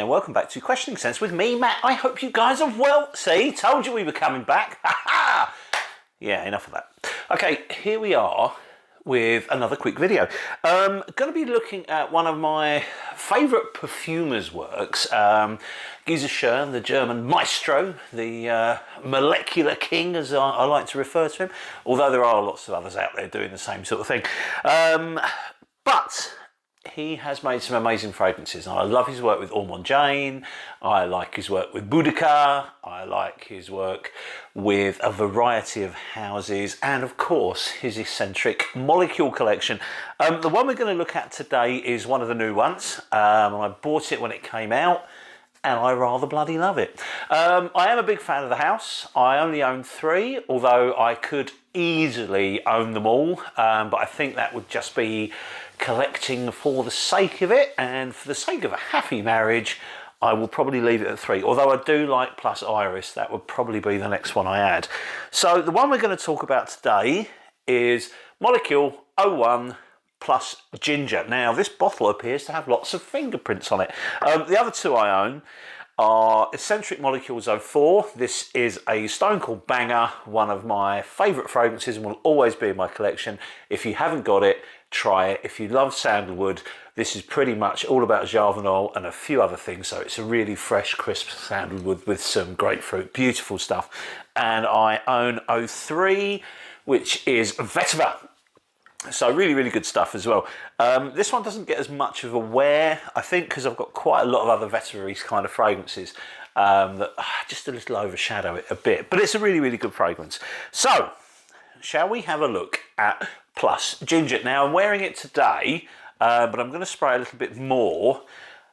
and welcome back to Questioning Sense with me, Matt. I hope you guys are well. See, told you we were coming back. Ha-ha! Yeah, enough of that. Okay, here we are with another quick video. Going to be looking at one of my favourite perfumer's works, Ginger Escentric, the German maestro, the molecular king, as I like to refer to him, although there are lots of others out there doing the same sort of thing. But he has made some amazing fragrances, and I love his work with Ormond Jane. I like his work with Boudica. I like his work with a variety of houses, and of course his eccentric molecule collection. The one we're going to look at today is one of the new ones. I bought it when it came out, and I rather bloody love it. I am a big fan of the house. I only own 3, although I could easily own them all, but I think that would just be collecting for the sake of it, and for the sake of a happy marriage, I will probably leave it at 3. Although I do like Plus Iris, that would probably be the next one I add. So the one we're going to talk about today is Molecule 01 Plus Ginger. Now this bottle appears to have lots of fingerprints on it. The other 2 I own are Escentric Molecules 04. This is a stone cold banger, one of my favourite fragrances, and will always be in my collection. If you haven't got it, try it. If you love sandalwood, this is pretty much all about Javanol and a few other things. So it's a really fresh, crisp sandalwood with some grapefruit, beautiful stuff. And I own 03, which is vetiver. So really, really good stuff as well. This one doesn't get as much of a wear, I think, because I've got quite a lot of other vetiver kind of fragrances that just a little overshadow it a bit. But it's a really, really good fragrance. So, shall we have a look at Plus Ginger? Now, I'm wearing it today, but I'm going to spray a little bit more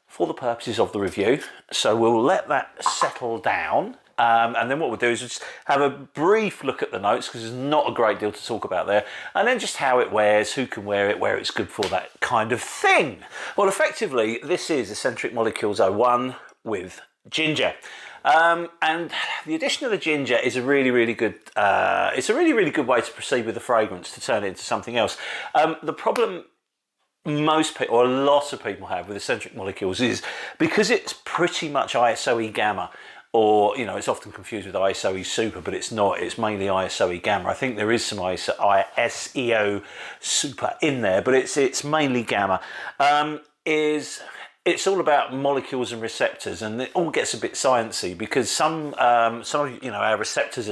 for the purposes of the review. So we'll let that settle down. And then what we'll do is just have a brief look at the notes, because there's not a great deal to talk about there. And then just how it wears, who can wear it, where it's good for, that kind of thing. Well, effectively, this is Escentric Molecules 01 with ginger. And the addition of the ginger is a really, really good, it's a really, really good way to proceed with the fragrance, to turn it into something else. The problem most people, or a lot of people, have with Escentric Molecules is because it's pretty much ISOE Gamma, or, you know, it's often confused with ISOE Super, but it's not. It's mainly ISOE Gamma. I think there is some ISEO Super in there, but it's mainly Gamma. It's all about molecules and receptors, and it all gets a bit sciencey, because some of, you know, our receptors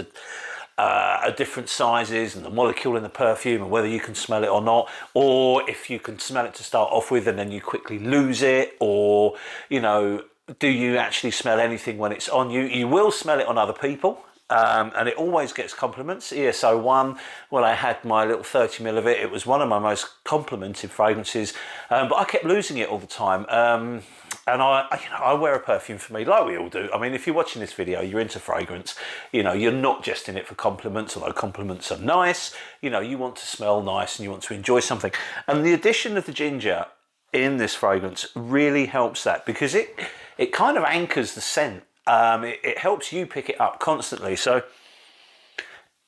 are different sizes, and the molecule in the perfume, and whether you can smell it or not, or if you can smell it to start off with and then you quickly lose it, or, you know, do you actually smell anything when it's on you? You will smell it on other people, and it always gets compliments. ES01, when I had my little 30ml of it, it was one of my most complimented fragrances, but I kept losing it all the time. And I wear a perfume for me, like we all do. I mean, if you're watching this video, you're into fragrance, you know, you're not just in it for compliments, although compliments are nice. You know, you want to smell nice and you want to enjoy something. And the addition of the ginger in this fragrance really helps that, because it kind of anchors the scent. It helps you pick it up constantly. So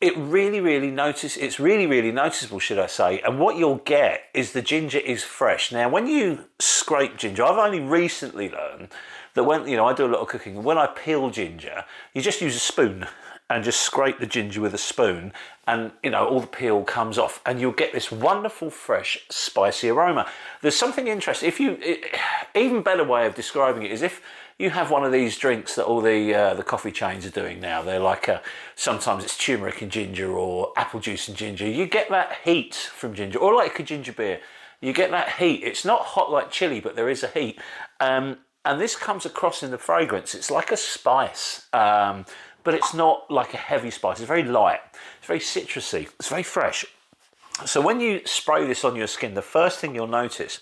it's really, really noticeable, should I say. And what you'll get is the ginger is fresh. Now, when you scrape ginger, I've only recently learned that when, you know, I do a lot of cooking, when I peel ginger, you just use a spoon and just scrape the ginger with a spoon, and, you know, all the peel comes off, and you'll get this wonderful, fresh, spicy aroma. There's something interesting. Even better way of describing it is if you have one of these drinks that all the coffee chains are doing now. They're like sometimes it's turmeric and ginger, or apple juice and ginger. You get that heat from ginger, or like a ginger beer. You get that heat. It's not hot like chili, but there is a heat. And this comes across in the fragrance. It's like a spice. But it's not like a heavy spice. It's very light. It's very citrusy. It's very fresh. So when you spray this on your skin, the first thing you'll notice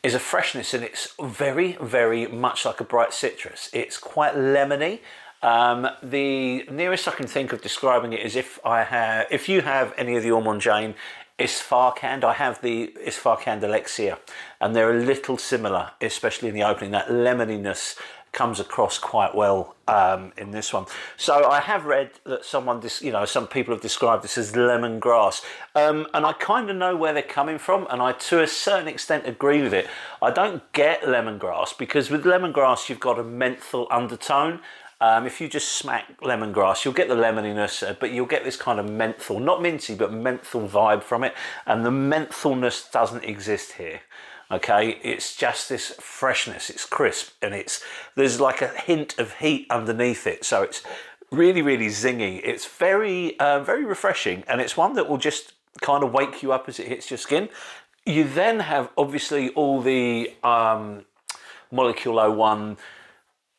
is a freshness, and it's very, very much like a bright citrus. It's quite lemony. The nearest I can think of describing it is if you have any of the Ormond Jane Isfarkand, I have the Isfarkand Elixir, and they're a little similar, especially in the opening, that lemoniness comes across quite well in this one. So I have read that some people have described this as lemongrass, and I kind of know where they're coming from, and I to a certain extent agree with it. I don't get lemongrass because with lemongrass you've got a menthol undertone. If you just smack lemongrass, you'll get the lemoniness, but you'll get this kind of menthol, not minty, but menthol vibe from it. And the mentholness doesn't exist here. Okay, it's just this freshness, it's crisp, and there's like a hint of heat underneath it. So it's really, really zingy. It's very, very refreshing, and it's one that will just kind of wake you up as it hits your skin. You then have obviously all the Molecule 01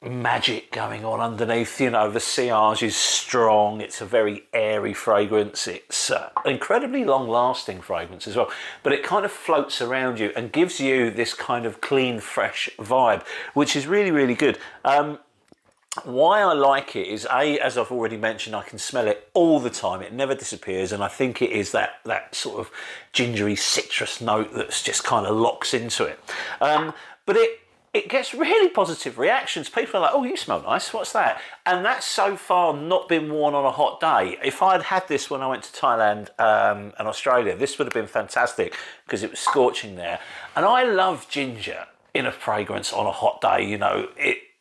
magic going on underneath. You know, the sillage is strong, it's a very airy fragrance, it's an incredibly long lasting fragrance as well, but it kind of floats around you and gives you this kind of clean, fresh vibe, which is really, really good. Why I like it is, as I've already mentioned, I can smell it all the time. It never disappears, and I think it is that sort of gingery citrus note that's just kind of locks into it. But it gets really positive reactions. People are like, oh, you smell nice, what's that? And that's so far not been worn on a hot day. If I'd had this when I went to Thailand and Australia, this would have been fantastic because it was scorching there. And I love ginger in a fragrance on a hot day. You know,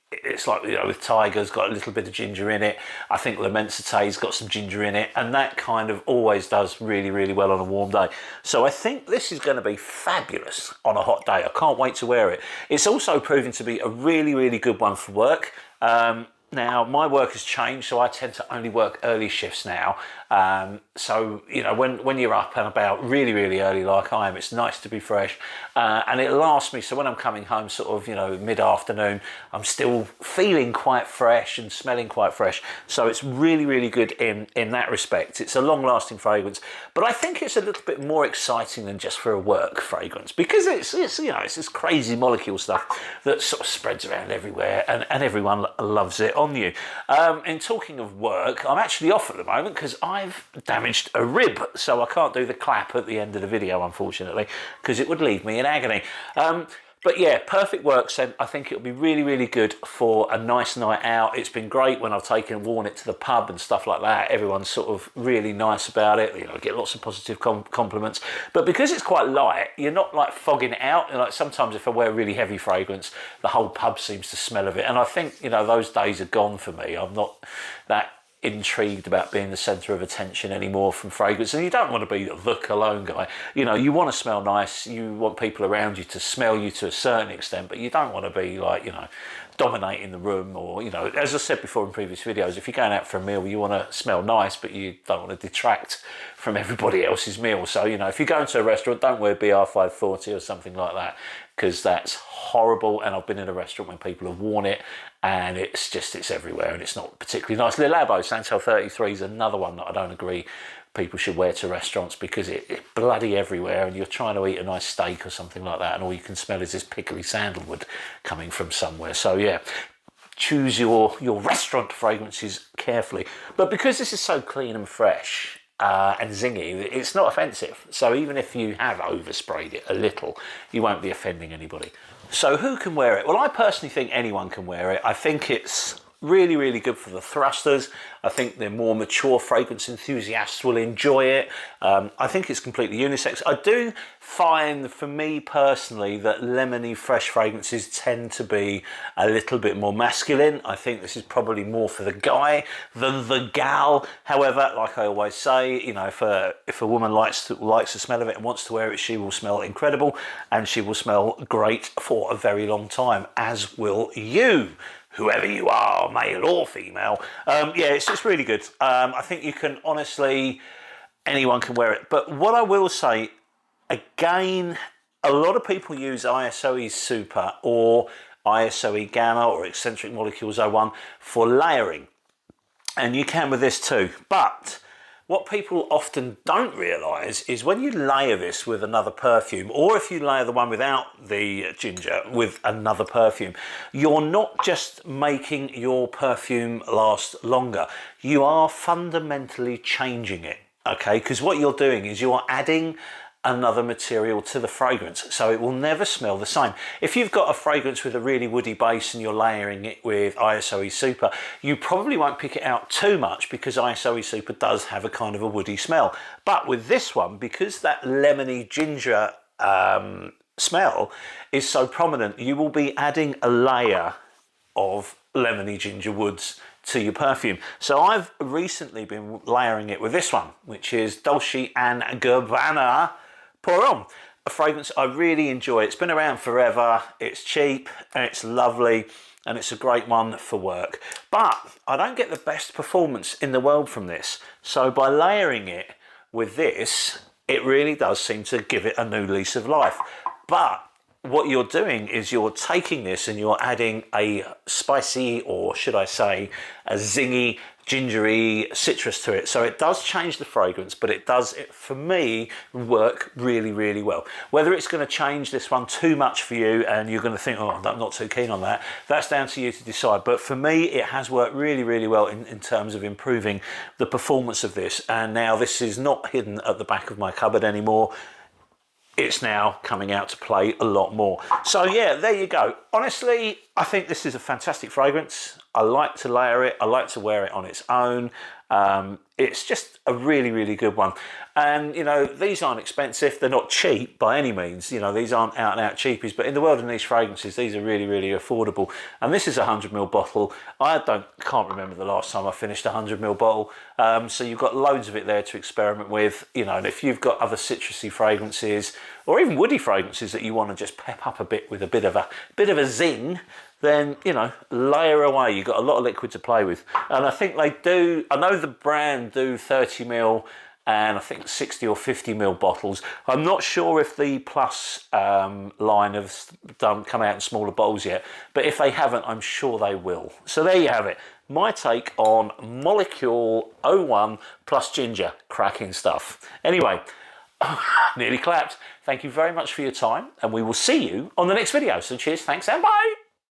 it's like, you know, with Tiger's got a little bit of ginger in it. I think L'Immensité's got some ginger in it, and that kind of always does really, really well on a warm day. So I think this is going to be fabulous on a hot day. I can't wait to wear it. It's also proving to be a really, really good one for work. Now, my work has changed, so I tend to only work early shifts now. So, you know, when you're up and about really, really early like I am, it's nice to be fresh. And it lasts me, so when I'm coming home sort of, you know, mid-afternoon, I'm still feeling quite fresh and smelling quite fresh. So it's really, really good in that respect. It's a long-lasting fragrance, but I think it's a little bit more exciting than just for a work fragrance, because it's you know, it's this crazy molecule stuff that sort of spreads around everywhere, and everyone loves it on you. And talking of work, I'm actually off at the moment because I've damaged a rib, so I can't do the clap at the end of the video, unfortunately, because it would leave me in agony. But yeah, perfect work scent. I think it'll be really, really good for a nice night out. It's been great when I've worn it to the pub and stuff like that. Everyone's sort of really nice about it. You know, I get lots of positive compliments. But because it's quite light, you're not like fogging it out. Like sometimes if I wear a really heavy fragrance, the whole pub seems to smell of it. And I think, you know, those days are gone for me. I'm not that intrigued about being the centre of attention anymore from fragrance, and you don't want to be the cologne guy. You know, you want to smell nice, you want people around you to smell you to a certain extent, but you don't want to be like, you know, dominating the room, or, you know, as I said before in previous videos, if you're going out for a meal, you want to smell nice, but you don't want to detract from everybody else's meal. So, you know, if you go into a restaurant, don't wear BR 540 or something like that, because that's horrible. And I've been in a restaurant when people have worn it and it's everywhere and it's not particularly nice. Le Labo Santal 33 is another one that I don't agree people should wear to restaurants, because it's bloody everywhere, and you're trying to eat a nice steak or something like that, and all you can smell is this pickly sandalwood coming from somewhere. So yeah, choose your restaurant fragrances carefully. But because this is so clean and fresh and zingy, it's not offensive. So even if you have oversprayed it a little, you won't be offending anybody. So who can wear it? Well, I personally think anyone can wear it. I think it's really, really good for the thrusters. I think the more mature fragrance enthusiasts will enjoy it. I think it's completely unisex. I do find, for me personally, that lemony fresh fragrances tend to be a little bit more masculine. I think this is probably more for the guy than the gal. However, like I always say, you know, if a woman likes the smell of it and wants to wear it, she will smell incredible, and she will smell great for a very long time, as will you, whoever you are, male or female. Yeah, it's really good. I think you can honestly, anyone can wear it. But what I will say, again, a lot of people use ISOE Super or ISOE Gamma or Eccentric Molecules 01 for layering. And you can with this too. But what people often don't realise is when you layer this with another perfume, or if you layer the one without the ginger with another perfume, you're not just making your perfume last longer, you are fundamentally changing it, okay? Because what you're doing is you're adding another material to the fragrance, so it will never smell the same. If you've got a fragrance with a really woody base and you're layering it with ISOE Super, you probably won't pick it out too much because ISOE Super does have a kind of a woody smell. But with this one, because that lemony ginger smell is so prominent, you will be adding a layer of lemony ginger woods to your perfume. So I've recently been layering it with this one, which is Dolce & Gabbana Pour Homme, a fragrance I really enjoy. It's been around forever, it's cheap, and it's lovely, and it's a great one for work. But I don't get the best performance in the world from this. So by layering it with this, it really does seem to give it a new lease of life. But what you're doing is you're taking this and you're adding a spicy, or should I say a zingy, gingery citrus to it. So it does change the fragrance, but it does, for me, work really, really well. Whether it's going to change this one too much for you and you're going to think, oh, I'm not too keen on that, that's down to you to decide. But for me, it has worked really, really well in terms of improving the performance of this. And now this is not hidden at the back of my cupboard anymore. It's now coming out to play a lot more. So yeah, there you go. Honestly, I think this is a fantastic fragrance. I like to layer it. I like to wear it on its own. It's just a really, really good one. And, you know, these aren't expensive. They're not cheap by any means. You know, these aren't out and out cheapies, but in the world of niche fragrances, these are really, really affordable. And this is a 100ml bottle. I can't remember the last time I finished a 100ml bottle. So you've got loads of it there to experiment with. You know, and if you've got other citrusy fragrances or even woody fragrances that you want to just pep up a bit with a bit of a zing, then, you know, layer away. You've got a lot of liquid to play with. And I think they do, I know the brand do 30ml and I think 60 or 50ml bottles. I'm not sure if the Plus line have come out in smaller bottles yet, but if they haven't, I'm sure they will. So there you have it. My take on Molecule 01 plus ginger. Cracking stuff. Anyway, nearly clapped. Thank you very much for your time, and we will see you on the next video. So cheers, thanks, and bye.